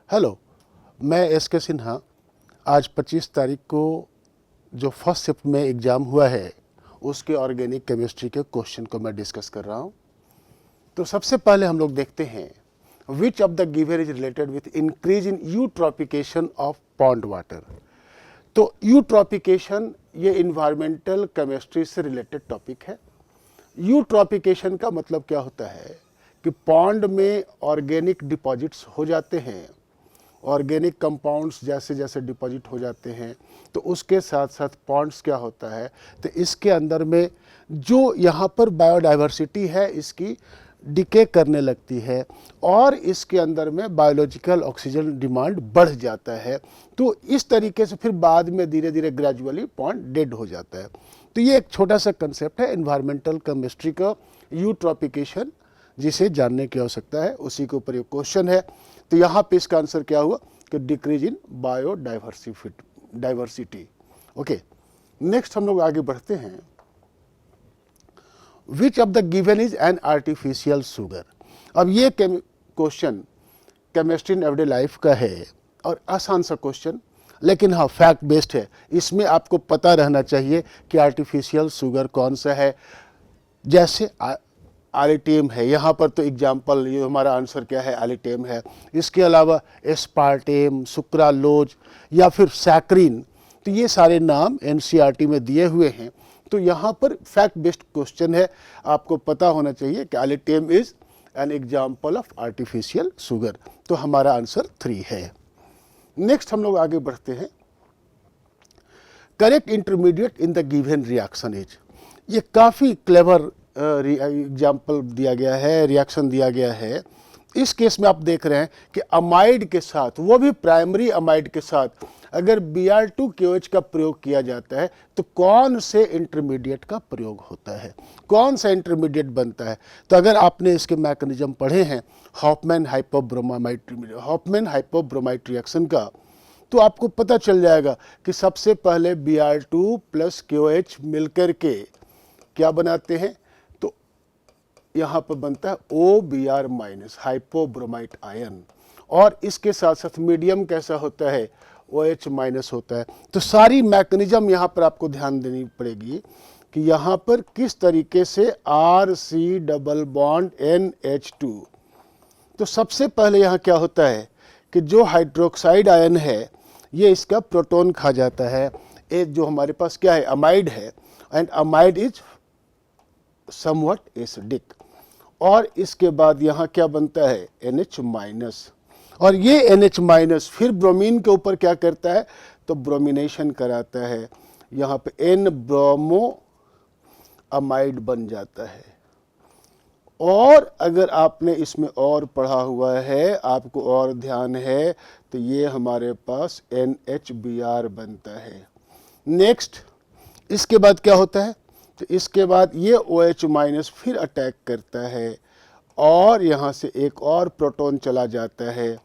Hello, मैं S के सिन्हा। आज 25 तारीख को जो फर्स्ट शिफ्ट में एग्ज़ाम हुआ है उसके ऑर्गेनिक केमिस्ट्री के क्वेश्चन को मैं डिस्कस कर रहा हूँ। तो सबसे पहले हम लोग देखते हैं which of the given is related with increase in eutrophication of pond water. तो यूट्रॉपिकेशन ये इन्वायरमेंटल केमिस्ट्री से रिलेटेड टॉपिक है। यूट्रॉपिकेशन का मतलब क्या होता है कि पॉन्ड में ऑर्गेनिक डिपॉजिट्स हो जाते हैं, ऑर्गेनिक कंपाउंड्स जैसे जैसे डिपॉजिट हो जाते हैं तो उसके साथ साथ पॉन्ड्स क्या होता है, तो इसके अंदर में जो यहाँ पर बायोडाइवर्सिटी है इसकी डिके करने लगती है और इसके अंदर में बायोलॉजिकल ऑक्सीजन डिमांड बढ़ जाता है। तो इस तरीके से फिर बाद में धीरे धीरे ग्रेजुअली पॉन्ड डेड हो जाता है। तो ये एक छोटा सा कंसेप्ट है एनवायरमेंटल केमिस्ट्री का, यूट्रॉपिकेशन, जिसे जानने की आवश्यकता है। उसी के ऊपर ये क्वेश्चन है। तो यहाँ पे इसका आंसर क्या हुआ कि decrease in biodiversity. Okay, next हम लोग आगे बढ़ते हैं। Which of the given is an artificial sugar. अब ये question chemistry in everyday life का है और आसान सा क्वेश्चन, लेकिन हाँ फैक्ट बेस्ड है। इसमें आपको पता रहना चाहिए कि आर्टिफिशियल शुगर कौन सा है। जैसे एलिटेम है, यहाँ पर तो एग्जाम्पल ये हमारा आंसर क्या है, एलिटेम है। इसके अलावा एस्पार्टेम, सुक्रालोज या फिर सैक्रिन, तो ये सारे नाम एनसीईआरटी में दिए हुए हैं। तो यहाँ पर फैक्ट बेस्ड क्वेश्चन है, आपको पता होना चाहिए कि alitame is an example of artificial sugar. तो हमारा आंसर 3 है। नेक्स्ट हम लोग आगे बढ़ते हैं। Correct intermediate in the given reaction is. ये काफ़ी क्लेवर एग्जाम्पल दिया गया है, रिएक्शन दिया गया है। इस केस में आप देख रहे हैं कि अमाइड के साथ, वो भी प्राइमरी अमाइड के साथ, अगर Br2KOH का प्रयोग किया जाता है तो कौन से इंटरमीडिएट का प्रयोग होता है, कौन सा इंटरमीडिएट बनता है। तो अगर आपने इसके मैकेनिज्म पढ़े हैं हॉफमैन हाइपोब्रोमाइड रिएक्शन का, तो आपको पता चल जाएगा कि सबसे पहले Br2 + KOH मिलकर के क्या बनाते हैं, तो यहाँ पर बनता है OBr- हाइपोब्रोमाइड आयन। और इसके साथ साथ मीडियम कैसा होता है, OH- होता है। तो सारी मैकेनिज्म यहाँ पर आपको ध्यान देनी पड़ेगी कि यहाँ पर किस तरीके से RC≡NH2। तो सबसे पहले यहाँ क्या होता है कि जो हाइड्रोक्साइड आयन है ये इसका प्रोटॉन खा जाता है। ये जो हमारे पास क्या है, अमाइड है, and amide is somewhat acidic. और इसके बाद यहाँ क्या बनता है, NH-, और ये NH- फिर ब्रोमीन के ऊपर क्या करता है, तो ब्रोमिनेशन कराता है। यहाँ पे N ब्रोमो अमाइड बन जाता है। और अगर आपने इसमें और पढ़ा हुआ है, आपको और ध्यान है, तो ये हमारे पास NHBr बनता है। नेक्स्ट इसके बाद क्या होता है, तो इसके बाद ये OH- फिर अटैक करता है और यहाँ से एक और प्रोटॉन चला जाता है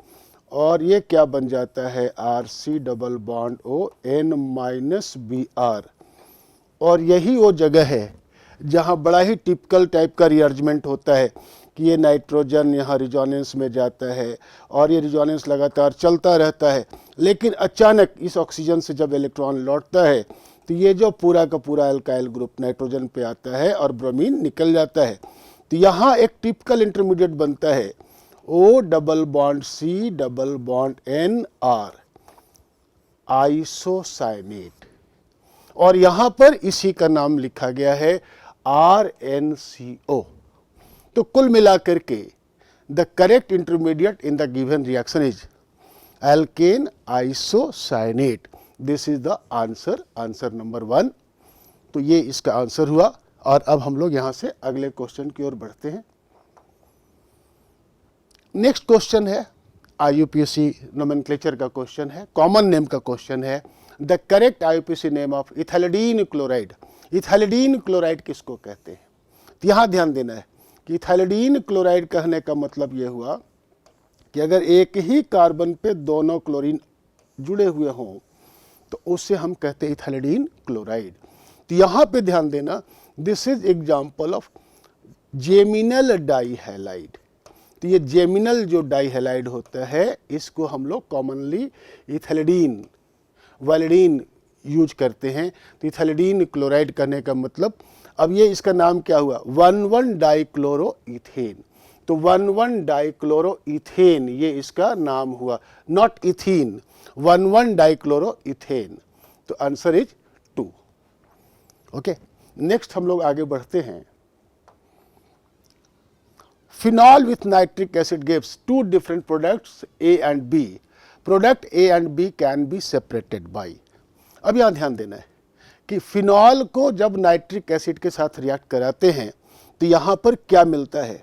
और ये क्या बन जाता है, RC≡ON-Br। और यही वो जगह है जहाँ बड़ा ही टिपिकल टाइप का रिअरेंजमेंट होता है कि ये नाइट्रोजन यहाँ रिजोनेंस में जाता है और ये रिजोनेंस लगातार चलता रहता है। लेकिन अचानक इस ऑक्सीजन से जब इलेक्ट्रॉन लौटता है तो ये जो पूरा का पूरा अल्काइल ग्रुप नाइट्रोजन पे आता है और ब्रोमीन निकल जाता है। तो यहाँ एक टिपिकल इंटरमीडिएट बनता है O+C+N-R, आइसोसाइनेट। और यहाँ पर इसी का नाम लिखा गया है RnCO। तो कुल मिलाकर के the correct intermediate in the given reaction is alkane isocyanate. This is the answer, answer number 1। तो ये इसका आंसर हुआ। और अब हम लोग यहाँ से अगले क्वेश्चन की ओर बढ़ते हैं। नेक्स्ट क्वेश्चन है IUPAC नोमेनक्लेचर का क्वेश्चन है, कॉमन नेम का क्वेश्चन है। The correct IUPAC name of ethylidene chloride. Ethylidene chloride किसको कहते हैं, तो यहाँ ध्यान देना है कि इथैलिडीन क्लोराइड कहने का मतलब ये हुआ कि अगर एक ही कार्बन पे दोनों क्लोरीन जुड़े हुए हों तो उससे हम कहते हैं इथैलिडीन क्लोराइड। तो यहाँ पे ध्यान देना, this is example of geminal di halide. तो ये जेमिनल जो डाइहैलाइड होता है इसको हम लोग कॉमनली इथैलिडीन वालिडीन यूज करते हैं। तो इथैलिडीन क्लोराइड करने का मतलब, अब ये इसका नाम क्या हुआ, 1,1 डाइक्लोरोइथेन। तो 1,1 डाइक्लोरोइथेन ये इसका नाम हुआ, नॉट इथीन, 1,1 डाइक्लोरोइथेन। तो आंसर इज 2। ओके, नेक्स्ट हम लोग आगे बढ़ते हैं। Phenol with nitric acid gives 2 different products A and B. Product A and B can be separated by. अब यहाँ ध्यान देना है कि फिनॉल को जब नाइट्रिक एसिड के साथ रिएक्ट कराते हैं तो यहाँ पर क्या मिलता है।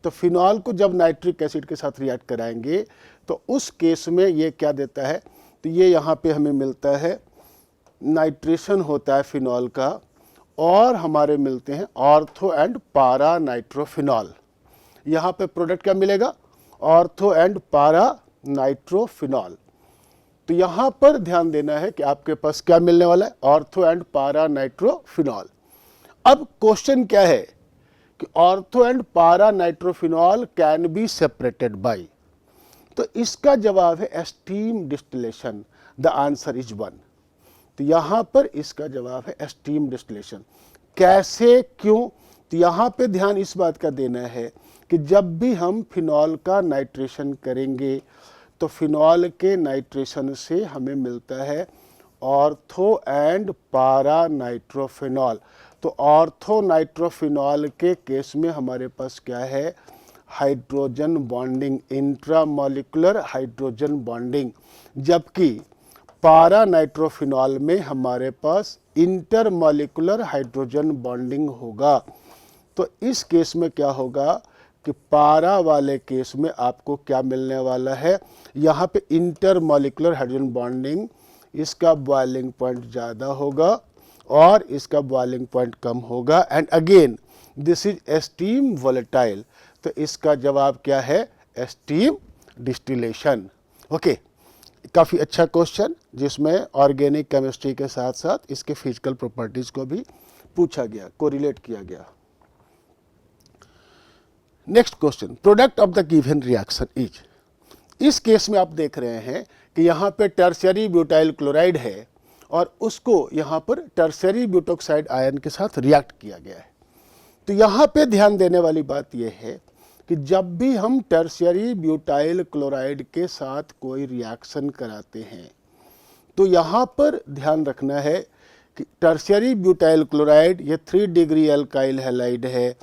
तो फिनॉल को जब नाइट्रिक एसिड के साथ रिएक्ट कराएंगे तो उस केस में ये क्या देता है, तो ये यहाँ पे हमें मिलता है नाइट्रेशन होता है फिनॉल का, और हमारे मिलते हैं ऑर्थो एंड पारा नाइट्रोफिनॉल। यहाँ पे प्रोडक्ट क्या मिलेगा, ऑर्थो एंड पारा नाइट्रोफिनॉल। तो यहाँ पर ध्यान देना है कि आपके पास क्या मिलने वाला है, ऑर्थो एंड पारा नाइट्रोफिनॉल। अब क्वेश्चन क्या है कि ऑर्थो एंड पारा nitrophenol can be separated by, तो इसका जवाब है steam distillation. The answer is 1। तो यहाँ पर इसका जवाब है स्टीम डिस्टिलेशन। कैसे, क्यों, तो यहाँ पे ध्यान इस बात का देना है कि जब भी हम फिनॉल का नाइट्रेशन करेंगे तो फिनॉल के नाइट्रेशन से हमें मिलता है ऑर्थो एंड पारा नाइट्रोफिनॉल। तो ऑर्थो नाइट्रोफिनॉल के केस में हमारे पास क्या है, hydrogen bonding, intramolecular hydrogen bonding, जबकि पारा नाइट्रोफिनॉल में हमारे पास इंटरमॉलिक्यूलर हाइड्रोजन बॉन्डिंग होगा। तो इस केस में क्या होगा कि पारा वाले केस में आपको क्या मिलने वाला है, यहाँ पे इंटरमॉलिक्यूलर हाइड्रोजन बॉन्डिंग, इसका बॉइलिंग पॉइंट ज़्यादा होगा और इसका बॉइलिंग पॉइंट कम होगा। And again this is steam volatile. तो इसका जवाब क्या है, स्टीम डिस्टिलेशन। ओके, काफ़ी अच्छा क्वेश्चन जिसमें ऑर्गेनिक केमिस्ट्री के साथ साथ इसके फिजिकल प्रॉपर्टीज को भी पूछा गया, कोरिलेट किया गया। Next question, product of the given reaction is. इस केस में आप देख रहे हैं कि यहाँ पे टर्शियरी ब्यूटाइल क्लोराइड है और उसको यहाँ पर टर्शियरी ब्यूटोक्साइड आयन के साथ रिएक्ट किया गया है। तो यहाँ पे ध्यान देने वाली बात यह है कि जब भी हम टर्शियरी ब्यूटाइल क्लोराइड के साथ कोई रिएक्शन कराते हैं तो यहाँ पर ध्यान रखना है कि टर्शियरी ब्यूटाइल क्लोराइड ये 3 डिग्री अल्काइल हैलाइड है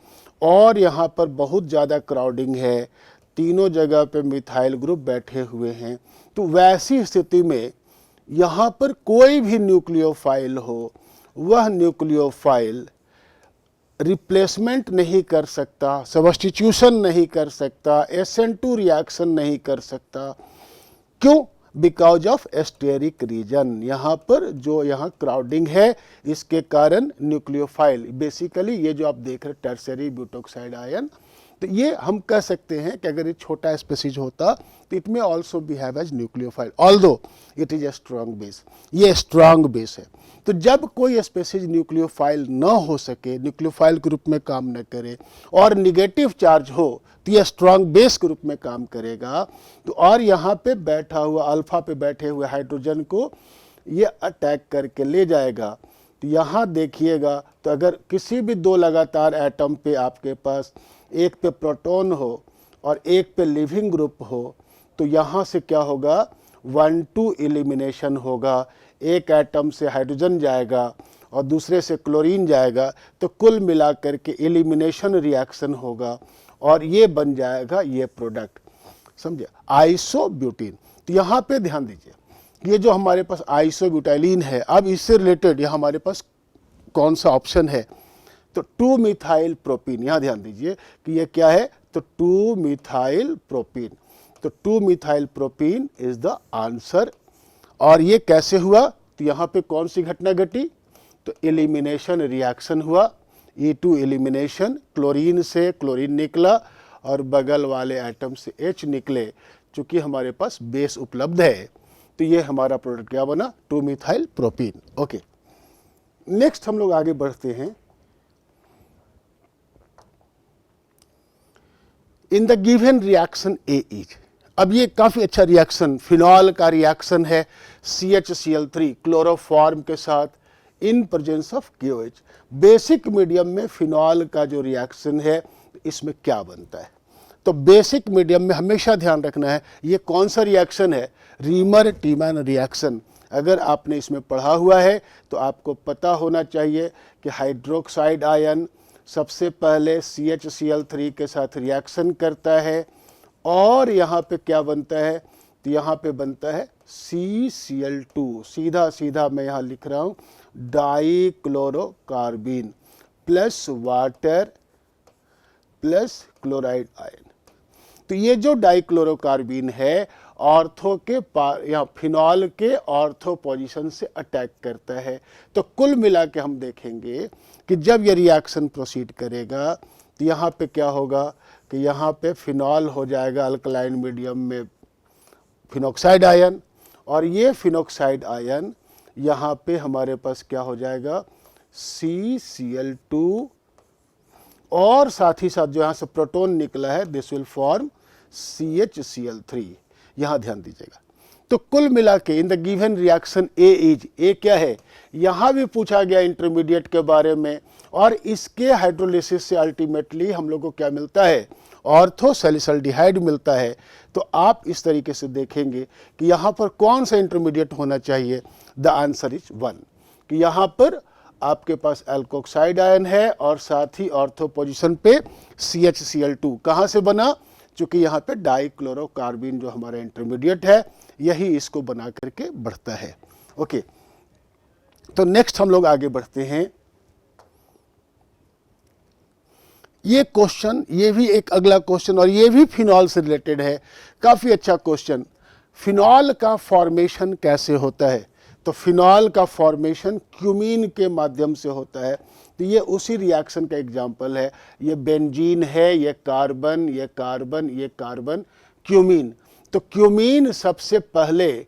और यहाँ पर बहुत ज़्यादा क्राउडिंग है, तीनों जगह पे मिथाइल ग्रुप बैठे हुए हैं। तो वैसी स्थिति में यहाँ पर कोई भी न्यूक्लियोफाइल हो, वह न्यूक्लियोफाइल रिप्लेसमेंट नहीं कर सकता, सब्स्टिट्यूशन नहीं कर सकता, SN2 रिएक्शन नहीं कर सकता। क्यों? Because of steric reason. यहाँ पर जो यहाँ क्राउडिंग है इसके कारण न्यूक्लियोफाइल, बेसिकली ये जो आप देख रहे टर्शियरी ब्यूटोक्साइड आयन, तो ये हम कह सकते हैं कि अगर ये छोटा स्पीसीज होता तो it may also behave as nucleophile, although it is a strong base. ये स्ट्रॉन्ग बेस है। तो जब कोई स्पीसीज न्यूक्लियोफाइल न हो सके, न्यूक्लियोफाइल के रूप में काम न करे और निगेटिव चार्ज हो, तो ये स्ट्रॉन्ग बेस के रूप में काम करेगा। तो और यहाँ पे बैठा हुआ अल्फा पे बैठे हुए हाइड्रोजन को ये अटैक करके ले जाएगा। तो यहाँ देखिएगा, तो अगर किसी भी 2 लगातार एटम पे आपके पास एक पे प्रोटॉन हो और एक पे लिविंग ग्रुप हो, तो यहाँ से क्या होगा, 1-2 एलिमिनेशन होगा। एक एटम से हाइड्रोजन जाएगा और दूसरे से क्लोरीन जाएगा, तो कुल मिलाकर के एलिमिनेशन रिएक्शन होगा और ये बन जाएगा ये प्रोडक्ट, समझे, आइसोब्यूटीन। तो यहाँ पे ध्यान दीजिए, ये जो हमारे पास आइसोब्यूटाइलिन है, अब इससे रिलेटेड यहाँ हमारे पास कौन सा ऑप्शन है, तो 2-मिथाइल प्रोपीन। यहाँ ध्यान दीजिए कि ये क्या है, तो 2-मिथाइल प्रोपीन। तो 2-मिथाइल प्रोपीन इज द आंसर। और ये कैसे हुआ, तो यहाँ पे कौन सी घटना घटी, तो एलिमिनेशन रिएक्शन हुआ, E2 एलिमिनेशन, क्लोरीन से क्लोरीन निकला और बगल वाले एटम से H निकले। चूंकि हमारे पास बेस उपलब्ध है तो ये हमारा प्रोडक्ट क्या बना, 2-मिथाइल प्रोपीन। ओके, नेक्स्ट हम लोग आगे बढ़ते हैं। इन the given reaction A is, अब ये काफ़ी अच्छा रिएक्शन फिनॉल का रिएक्शन है CHCl3 क्लोरोफॉर्म के साथ in presence of KOH। Basic medium में फिनॉल का जो रिएक्शन है इसमें क्या बनता है, तो बेसिक मीडियम में हमेशा ध्यान रखना है ये कौन सा रिएक्शन है, रीमर टीमैन रिएक्शन। अगर आपने इसमें पढ़ा हुआ है तो आपको पता होना चाहिए कि हाइड्रोक्साइड आयन सबसे पहले CHCl3 के साथ रिएक्शन करता है और यहाँ पे क्या बनता है, तो यहाँ पे बनता है CCl2, सीधा सीधा मैं यहाँ लिख रहा हूँ डाइक्लोरोकार्बीन plus water plus chloride ion. तो ये जो डाइक्लोरोकार्बीन है ऑर्थो के या फिनॉल के ऑर्थो पोजीशन से अटैक करता है। तो कुल मिला के हम देखेंगे कि जब ये रिएक्शन प्रोसीड करेगा तो यहाँ पे क्या होगा कि यहाँ पे फिनॉल हो जाएगा अल्कलाइन मीडियम में फिनॉक्साइड आयन, और ये फिनॉक्साइड आयन यहाँ पे हमारे पास क्या हो जाएगा CCl2, और साथ ही साथ जो यहाँ से प्रोटॉन निकला है दिस विल फॉर्म CHCl3। यहाँ ध्यान दीजिएगा। तो कुल मिला के in the given reaction A is, A क्या है, यहाँ भी पूछा गया इंटरमीडिएट के बारे में, और इसके हाइड्रोलिसिस से अल्टीमेटली हम लोग को क्या मिलता है, ऑर्थोसैलिसल्डिहाइड मिलता है। तो आप इस तरीके से देखेंगे कि यहाँ पर कौन सा इंटरमीडिएट होना चाहिए, द आंसर इज 1, कि यहाँ पर आपके पास एल्कोक्साइड आयन है और साथ ही ऑर्थो पोजीशन पे CHCl2 कहाँ से बना, चूंकि यहाँ पे डाइक्लोरोकार्बीन जो हमारा इंटरमीडिएट है यही इसको बना करके बढ़ता है। ओके, तो नेक्स्ट हम लोग आगे बढ़ते हैं। ये क्वेश्चन, ये भी एक अगला क्वेश्चन और ये भी फिनॉल से रिलेटेड है, काफ़ी अच्छा क्वेश्चन। फिनॉल का फॉर्मेशन कैसे होता है, तो फिनॉल का फॉर्मेशन क्यूमीन के माध्यम से होता है। तो ये उसी रिएक्शन का एग्जाम्पल है, ये बेंजीन है, ये कार्बन, ये कार्बन, ये कार्बन, क्यूमीन। तो क्यूमीन सबसे पहले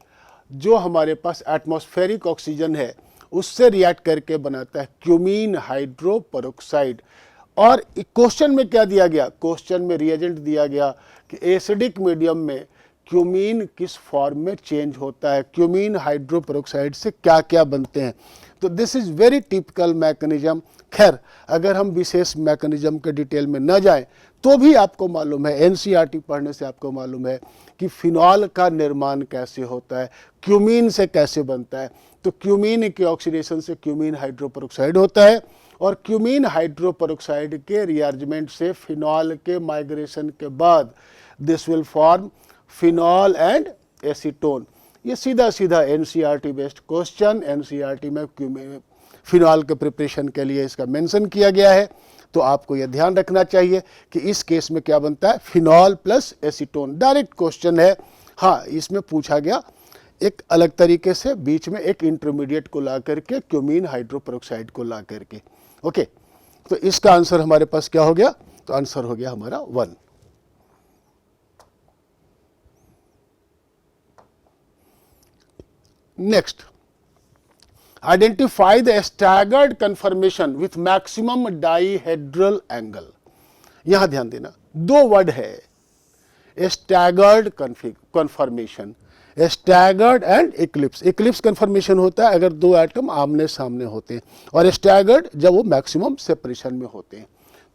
जो हमारे पास एटमॉस्फेरिक ऑक्सीजन है उससे रिएक्ट करके बनाता है क्यूमीन हाइड्रोपरऑक्साइड। और क्वेश्चन में क्या दिया गया, क्वेश्चन में रिएजेंट दिया गया कि एसिडिक मीडियम में क्यूमीन किस फॉर्म में चेंज होता है, क्यूमीन हाइड्रोपरऑक्साइड से क्या क्या बनते हैं। तो this is very typical mechanism. खैर, अगर हम विशेष मैकेनिज्म के डिटेल में न जाएं तो भी आपको मालूम है, NCERT पढ़ने से आपको मालूम है कि फिनॉल का निर्माण कैसे होता है, क्यूमीन से कैसे बनता है। तो क्यूमीन के ऑक्सीडेशन से क्यूमीन हाइड्रोपरऑक्साइड होता है, और क्यूमीन हाइड्रोपरऑक्साइड के रिअरेंजमेंट से फिनॉल के माइग्रेशन के बाद this will form phenol and acetone. ये सीधा सीधा NCERT बेस्ड क्वेश्चन, NCERT में फिनॉल के प्रिपरेशन के लिए इसका मेंशन किया गया है। तो आपको यह ध्यान रखना चाहिए कि इस केस में क्या बनता है, phenol plus acetone. Direct question है। हाँ, इसमें पूछा गया एक अलग तरीके से, बीच में एक इंटरमीडिएट को ला करके क्यूमीन हाइड्रोपरऑक्साइड को ला करके। ओके, तो इसका आंसर हमारे पास क्या हो गया, तो आंसर हो गया हमारा 1। Next, identify the staggered conformation with maximum dihedral angle. यहां ध्यान देना, दो वर्ड है, staggered conformation, staggered and eclipse. Eclipse conformation होता है अगर दो एटम आमने सामने होते हैं, और स्टैगर्ड जब वो मैक्सिमम सेपरेशन में होते हैं।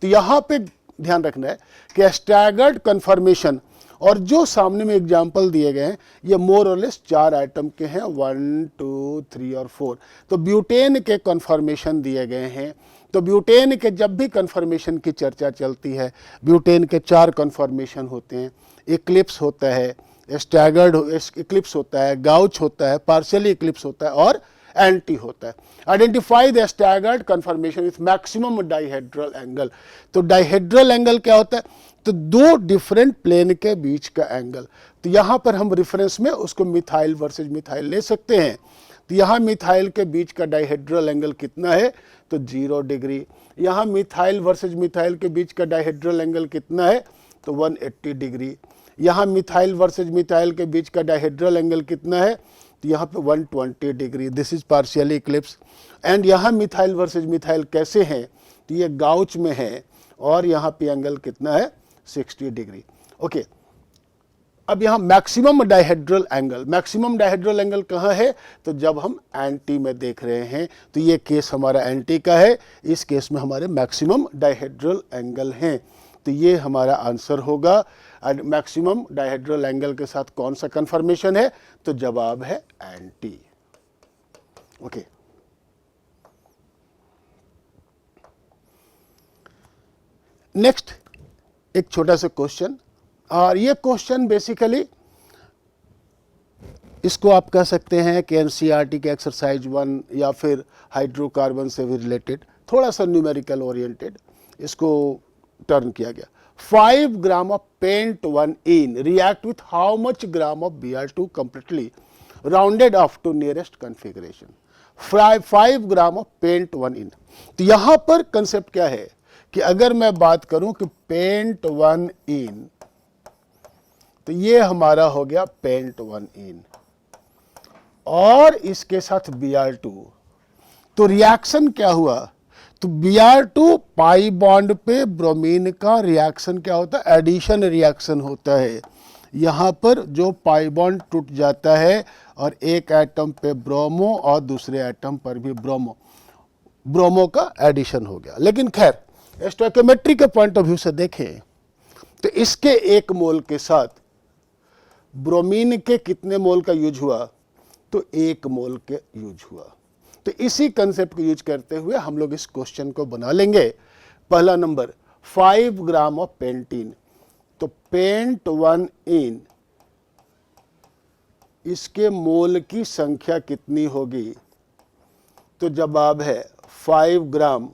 तो यहाँ पे ध्यान रखना है कि स्टैगर्ड कन्फर्मेशन, और जो सामने में एग्जाम्पल दिए गए हैं ये मोर और लेस 4 आइटम के हैं, 1, 2, 3 और 4। तो ब्यूटेन के कन्फर्मेशन दिए गए हैं। तो ब्यूटेन के जब भी कन्फर्मेशन की चर्चा चलती है, ब्यूटेन के 4 कन्फर्मेशन होते हैं, इक्लिप्स होता है, स्टैगर्ड इक्लिप्स होता है, गाउच होता है, पार्शियली इक्लिप्स होता है और एंटी होता है। Identify the staggered conformation with maximum dihedral angle. तो डाइहेड्रल एंगल क्या होता है, तो दो डिफरेंट प्लेन के बीच का एंगल। तो यहाँ पर हम रेफरेंस में उसको मिथाइल वर्सेज मिथाइल ले सकते हैं। तो यहाँ मिथाइल के बीच का डाइहेड्रल एंगल कितना है, तो 0 डिग्री। यहाँ मिथाइल वर्सेज मिथाइल के बीच का डाइहेड्रल एंगल कितना है, तो 180 डिग्री। यहाँ मिथाइल वर्सेज मिथाइल के बीच का डाइहेड्रल एंगल कितना है, तो यहाँ पे 120 degree. This is partially Eclipse. And यहाँ मिथाइल वर्सेज मिथाइल कैसे हैं, तो ये गाउच में है और यहाँ पे एंगल कितना है, 60 डिग्री। ओके, अब यहाँ मैक्सिमम डायहेड्रल एंगल कहाँ है? तो जब हम एंटी में देख रहे हैं, तो ये केस हमारा एंटी का है, इस केस में हमारे मैक्सिमम डायहेड्रल एंगल हैं। तो ये हमारा आंसर होगा। मैक्सिमम डायहेड्रल एंगल के साथ कौन सा कन्फर्मेशन है? तो जवाब है एंटी। ओके, नेक्स्ट एक छोटा सा क्वेश्चन, और ये क्वेश्चन बेसिकली इसको आप कह सकते हैं कि एनसीईआरटी के एक्सरसाइज 1 या फिर हाइड्रोकार्बन से भी रिलेटेड, थोड़ा सा न्यूमेरिकल ओरिएंटेड इसको टर्न किया गया। 5 gram of pent 1 ene react with how much gram of Br2 completely rounded off to nearest configuration. 5 gram of pent 1 ene. तो यहां पर कंसेप्ट क्या है कि अगर मैं बात करूं कि पेंट 1 इन, तो ये हमारा हो गया पेंट 1 इन और इसके साथ Br2, तो रिएक्शन क्या हुआ? तो Br2 पाई बॉन्ड पे ब्रोमीन का रिएक्शन क्या होता है? एडिशन रिएक्शन होता है। यहाँ पर जो पाई बॉन्ड टूट जाता है और एक एटम पे ब्रोमो और दूसरे एटम पर भी ब्रोमो का एडिशन हो गया। लेकिन खैर, स्टोइकियोमेट्री के पॉइंट ऑफ व्यू से देखें तो इसके 1 मोल के साथ ब्रोमीन के कितने मोल का यूज हुआ? तो 1 मोल के यूज हुआ। तो इसी कंसेप्ट को यूज करते हुए हम लोग इस क्वेश्चन को बना लेंगे। पहला नंबर 5 ग्राम ऑफ पेंटीन, तो पेंट 1 इन, इसके मोल की संख्या कितनी होगी? तो जवाब है 5 gram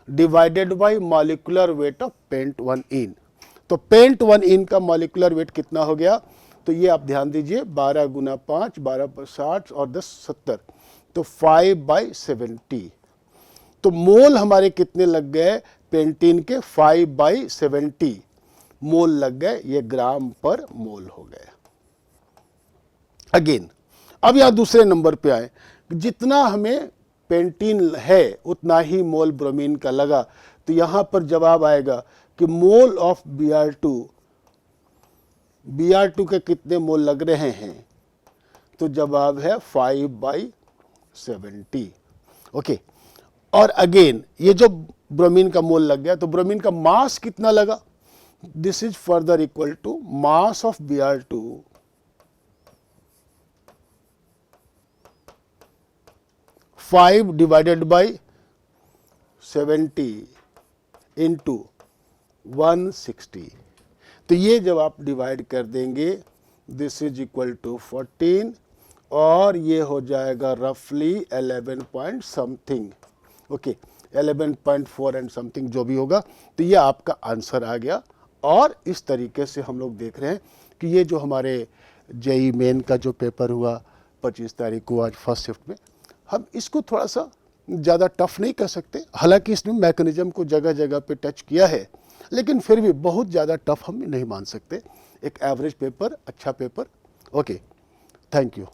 divided by molecular weight of pent 1 ene. तो पेंट 1 इन का मॉलिक्यूलर वेट कितना हो गया? तो ये आप ध्यान दीजिए, 12 गुना 5, 12 पर 60 और 10 70, तो 5/70। तो मोल हमारे कितने लग गए? पेंटीन के 5/70 मोल लग गए, ये ग्राम पर मोल हो गए। अगेन, अब यहां दूसरे नंबर पे आए, जितना हमें पेंटीन है उतना ही मोल ब्रोमीन का लगा। तो यहां पर जवाब आएगा कि मोल ऑफ Br2 के कितने मोल लग रहे हैं? तो जवाब है 5/70। ओके, और अगेन ये जो ब्रोमीन का मोल लग गया, तो ब्रोमीन का मास कितना लगा? This is further equal to mass of Br2 5 divided by 70 into 160। तो ये जब आप डिवाइड कर देंगे, दिस इज इक्वल टू 14 और ये हो जाएगा रफली 11 point something. Okay, 11.4 and something जो भी होगा। तो ये आपका आंसर आ गया। और इस तरीके से हम लोग देख रहे हैं कि ये जो हमारे जेईई मेन का जो पेपर हुआ 25 तारीख को, आज फर्स्ट शिफ्ट में, हम इसको थोड़ा सा ज़्यादा टफ नहीं कर सकते। हालांकि इसने मैकेनिज्म को जगह जगह पे टच किया है, लेकिन फिर भी बहुत ज़्यादा टफ हम नहीं मान सकते। एक एवरेज पेपर, अच्छा पेपर। Okay, thank you.